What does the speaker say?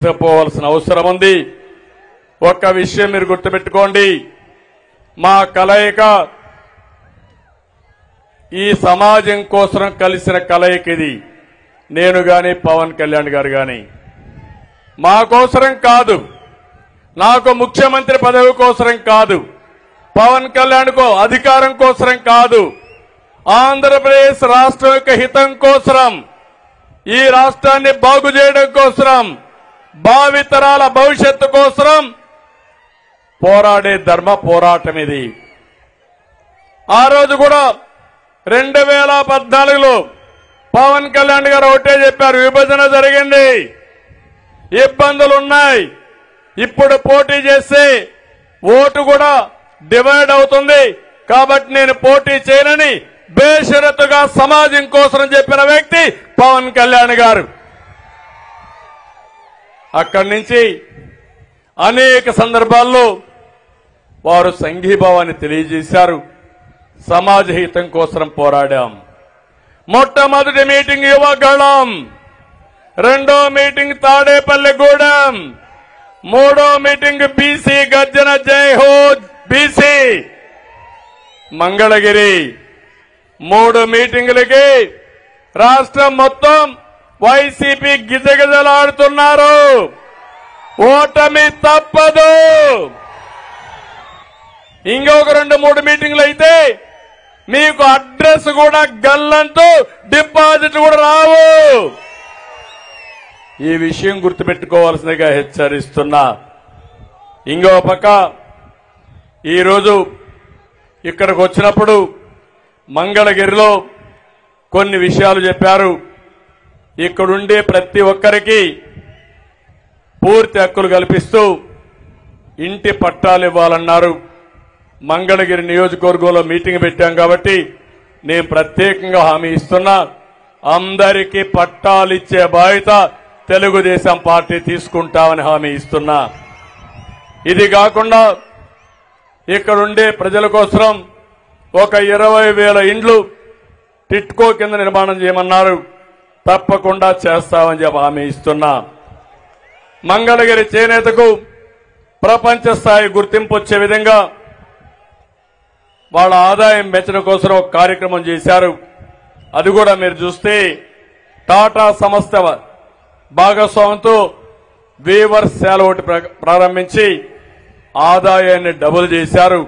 తీసుకుపోవాల్సిన అవసరం ఉంది. ఒక్క విషయం మీరు గుర్తుపెట్టుకోండి, మా కలయిక ఈ సమాజం కోసం కలిసిన కలయిక ఇది. నేను గాని పవన్ కళ్యాణ్ గారు గాని మా కోసరం కాదు, నాకు ముఖ్యమంత్రి పదవి కోసరం కాదు, పవన్ కళ్యాణ్ కో అధికారం కోసరం కాదు, ఆంధ్రప్రదేశ్ రాష్ట్రం యొక్క హితం కోసరం, ఈ రాష్ట్రాన్ని బాగు చేయడం కోసరం, భావితరాల భవిష్యత్తు కోసరం పోరాడే ధర్మ పోరాటం ఇది. ఆ రోజు కూడా 2014లో పవన్ కళ్యాణ్ గారు ఒకటే చెప్పారు, విభజన జరిగింది, ఇబ్బందులున్నాయి, ఇప్పుడు పోటీ చేస్తే ఓటు కూడా డివైడ్ అవుతుంది, కాబట్టి నేను పోటీ చేయనని బేషరతుగా సమాజం కోసం చెప్పిన వ్యక్తి పవన్ కళ్యాణ్ గారు. అక్కడి నుంచి అనేక సందర్భాల్లో వారు సంఘీభావాన్ని తెలియజేశారు. సమాజ హితం కోసం పోరాడాం. మొట్టమొదటి మీటింగ్ యువగళం, రెండో మీటింగ్ తాడేపల్లిగూడెం, మూడో మీటింగ్ బీసీ గర్జన జై హో బీసీ మంగళగిరి. 3 మీటింగులకి రాష్ట్రం మొత్తం వైసీపీ గిజగిజలాడుతున్నారు. ఓటమి తప్పదు. ఇంకొక 2-3 మీటింగులు అయితే మీకు అడ్రస్ కూడా గల్లంటూ డిపాజిట్ కూడా రావు. ఈ విషయం గుర్తుపెట్టుకోవాల్సిందిగా హెచ్చరిస్తున్నా. ఇంకో పక్క ఈరోజు ఇక్కడికి వచ్చినప్పుడు మంగళగిరిలో కొన్ని విషయాలు చెప్పారు. ఇక్కడుండే ప్రతి ఒక్కరికి పూర్తి హక్కులు కల్పిస్తూ ఇంటి పట్టాలు ఇవ్వాలన్నారు. మంగళగిరి నియోజకవర్గంలో మీటింగ్ పెట్టాం కాబట్టి నేను ప్రత్యేకంగా హామీ ఇస్తున్నా, అందరికీ పట్టాలిచ్చే బాధ్యత తెలుగుదేశం పార్టీ తీసుకుంటామని హామీ ఇస్తున్నా. ఇది కాకుండా ఇక్కడుండే ప్రజల కోసం ఒక 20,000 ఇండ్లు టిట్కో కింద నిర్మాణం చేయమన్నారు. తప్పకుండా చేస్తామని చెప్పి హామీ ఇస్తున్నా. మంగళగిరి చేనేతకు ప్రపంచ స్థాయి గుర్తింపు వచ్చే విధంగా వాళ్ళ ఆదాయం పెంచడం కోసం ఒక కార్యక్రమం చేశారు. అది కూడా మీరు చూస్తే టాటా సంస్థ భాగస్వామ్యంతో వీవర్స్ శాల ఒకటి ప్రారంభించి ఆదాయాన్ని డబుల్ చేశారు.